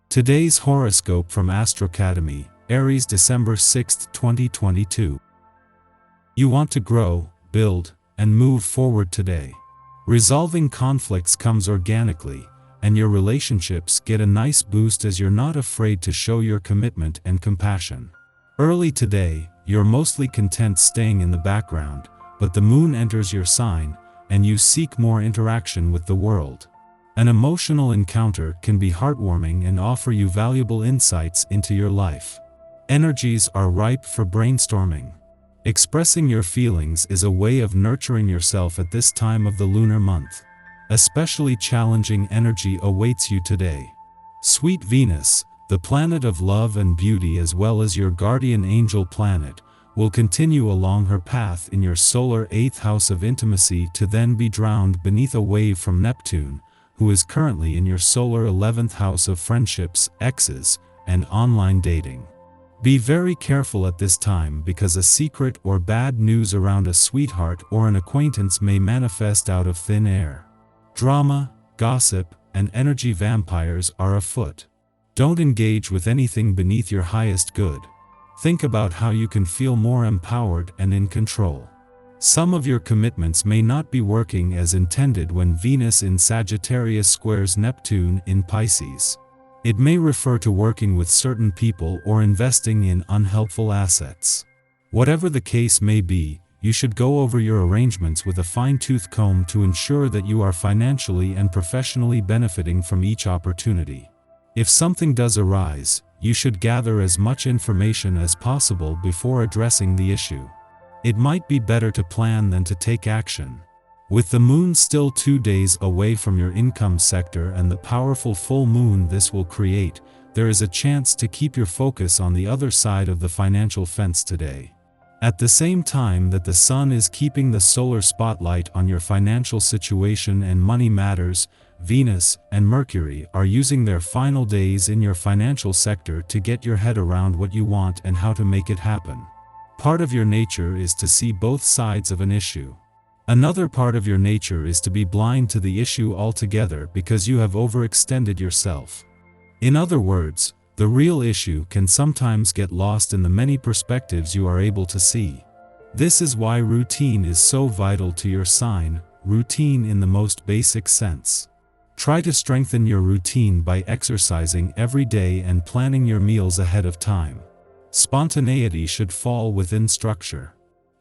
Today's horoscope from Astrocademy, Aries, December 6, 2022. You want to grow, build, and move forward today. Resolving conflicts comes organically, and your relationships get a nice boost as you're not afraid to show your commitment and compassion. Early today, you're mostly content staying in the background, but the moon enters your sign, and you seek more interaction with the world. An emotional encounter can be heartwarming and offer you valuable insights into your life. Energies are ripe for brainstorming. Expressing your feelings is a way of nurturing yourself at this time of the lunar month. Especially challenging energy awaits you today. Sweet Venus, the planet of love and beauty as well as your guardian angel planet, will continue along her path in your solar 8th house of intimacy to then be drowned beneath a wave from Neptune, who is currently in your solar 11th house of friendships, exes, and online dating. Be very careful at this time because a secret or bad news around a sweetheart or an acquaintance may manifest out of thin air. Drama, gossip, and energy vampires are afoot. Don't engage with anything beneath your highest good. Think about how you can feel more empowered and in control. Some of your commitments may not be working as intended when Venus in Sagittarius squares Neptune in Pisces. It may refer to working with certain people or investing in unhelpful assets. Whatever the case may be, you should go over your arrangements with a fine-tooth comb to ensure that you are financially and professionally benefiting from each opportunity. If something does arise, you should gather as much information as possible before addressing the issue. It might be better to plan than to take action. With the moon still 2 days away from your income sector and the powerful full moon this will create, there is a chance to keep your focus on the other side of the financial fence today. At the same time that the sun is keeping the solar spotlight on your financial situation and money matters, Venus and Mercury are using their final days in your financial sector to get your head around what you want and how to make it happen. Part of your nature is to see both sides of an issue. Another part of your nature is to be blind to the issue altogether because you have overextended yourself. In other words, the real issue can sometimes get lost in the many perspectives you are able to see. This is why routine is so vital to your sign, routine in the most basic sense. Try to strengthen your routine by exercising every day and planning your meals ahead of time. Spontaneity should fall within structure.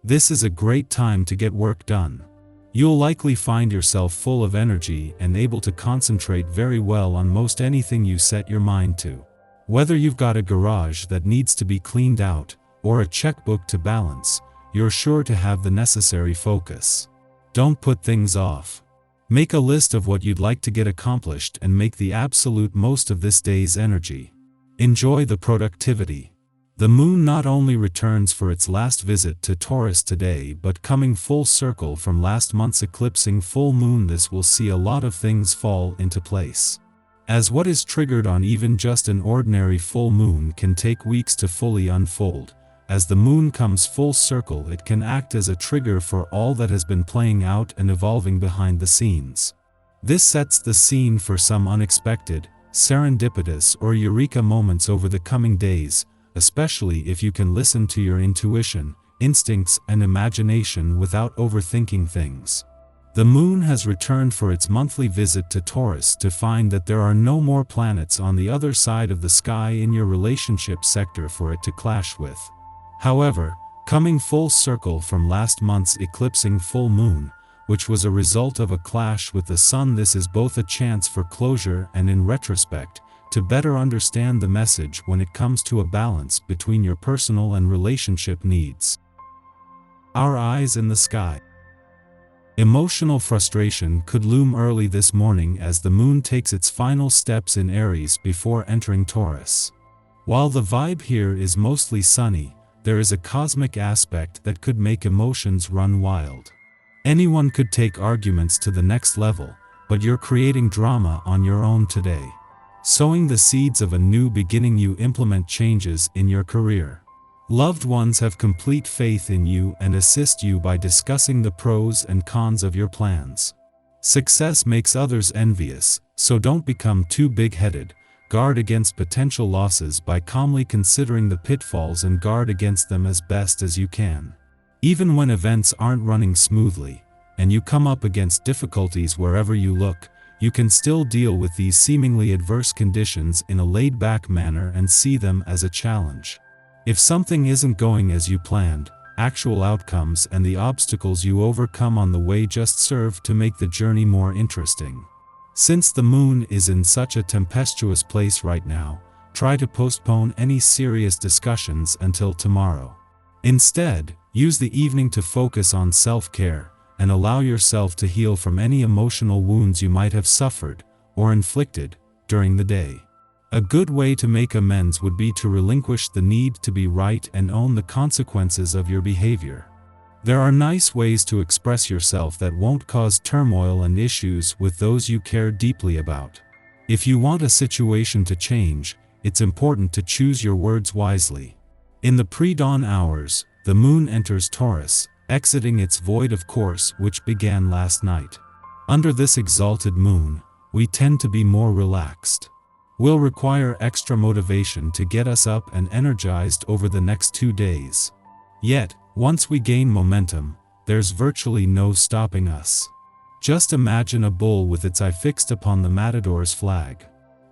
This is a great time to get work done. You'll likely find yourself full of energy and able to concentrate very well on most anything you set your mind to. Whether you've got a garage that needs to be cleaned out, or a checkbook to balance, you're sure to have the necessary focus. Don't put things off. Make a list of what you'd like to get accomplished and make the absolute most of this day's energy. Enjoy the productivity. The moon not only returns for its last visit to Taurus today but coming full circle from last month's eclipsing full moon, this will see a lot of things fall into place. As what is triggered on even just an ordinary full moon can take weeks to fully unfold, as the moon comes full circle it can act as a trigger for all that has been playing out and evolving behind the scenes. This sets the scene for some unexpected, serendipitous or eureka moments over the coming days, especially if you can listen to your intuition, instincts, and imagination without overthinking things. The moon has returned for its monthly visit to Taurus to find that there are no more planets on the other side of the sky in your relationship sector for it to clash with. However, coming full circle from last month's eclipsing full moon, which was a result of a clash with the sun, this is both a chance for closure and, in retrospect, to better understand the message when it comes to a balance between your personal and relationship needs. Our eyes in the sky. Emotional frustration could loom early this morning as the moon takes its final steps in Aries before entering Taurus. While the vibe here is mostly sunny, there is a cosmic aspect that could make emotions run wild. Anyone could take arguments to the next level, but you're creating drama on your own today. Sowing the seeds of a new beginning, you implement changes in your career. Loved ones have complete faith in you and assist you by discussing the pros and cons of your plans. Success makes others envious, so don't become too big-headed, guard against potential losses by calmly considering the pitfalls and guard against them as best as you can. Even when events aren't running smoothly, and you come up against difficulties wherever you look, you can still deal with these seemingly adverse conditions in a laid-back manner and see them as a challenge. If something isn't going as you planned, actual outcomes and the obstacles you overcome on the way just serve to make the journey more interesting. Since the moon is in such a tempestuous place right now, try to postpone any serious discussions until tomorrow. Instead, use the evening to focus on self-care, and allow yourself to heal from any emotional wounds you might have suffered or inflicted during the day. A good way to make amends would be to relinquish the need to be right and own the consequences of your behavior. There are nice ways to express yourself that won't cause turmoil and issues with those you care deeply about. If you want a situation to change, it's important to choose your words wisely. In the pre-dawn hours, the moon enters Taurus, exiting its void of course which began last night. Under this exalted moon, we tend to be more relaxed. We'll require extra motivation to get us up and energized over the next 2 days. Yet, once we gain momentum, there's virtually no stopping us. Just imagine a bull with its eye fixed upon the matador's flag.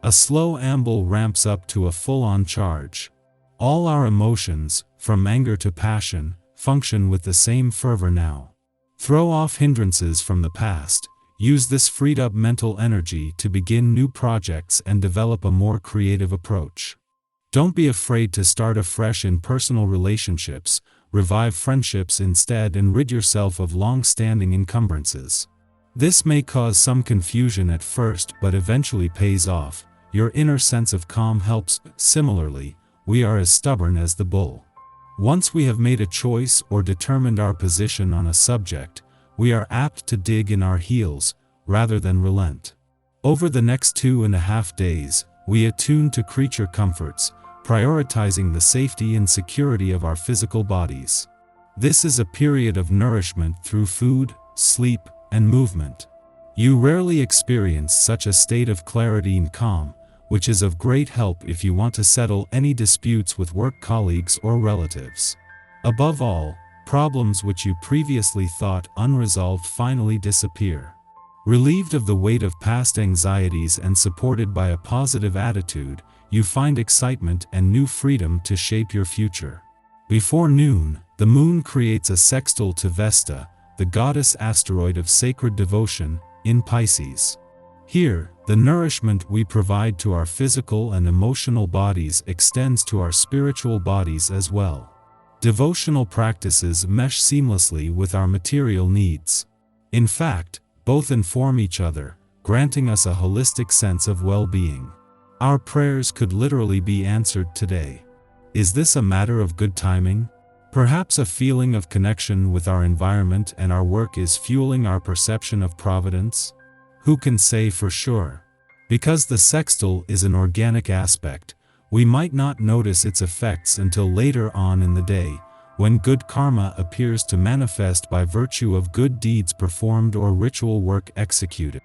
A slow amble ramps up to a full-on charge. All our emotions, from anger to passion, function with the same fervor now. Throw off hindrances from the past. Use this freed-up mental energy to begin new projects and develop a more creative approach. Don't be afraid to start afresh in personal relationships, revive friendships instead and rid yourself of long-standing encumbrances. This may cause some confusion at first but eventually pays off. Your inner sense of calm helps. Similarly, we are as stubborn as the bull. Once we have made a choice or determined our position on a subject, we are apt to dig in our heels, rather than relent. Over the next 2.5 days, we attune to creature comforts, prioritizing the safety and security of our physical bodies. This is a period of nourishment through food, sleep, and movement. You rarely experience such a state of clarity and calm, which is of great help if you want to settle any disputes with work colleagues or relatives. Above all, problems which you previously thought unresolved finally disappear. Relieved of the weight of past anxieties and supported by a positive attitude, you find excitement and new freedom to shape your future. Before noon, the moon creates a sextile to Vesta, the goddess asteroid of sacred devotion, in Pisces. Here, the nourishment we provide to our physical and emotional bodies extends to our spiritual bodies as well. Devotional practices mesh seamlessly with our material needs. In fact, both inform each other, granting us a holistic sense of well-being. Our prayers could literally be answered today. Is this a matter of good timing? Perhaps a feeling of connection with our environment and our work is fueling our perception of providence? Who can say for sure? Because the sextile is an organic aspect, we might not notice its effects until later on in the day, when good karma appears to manifest by virtue of good deeds performed or ritual work executed.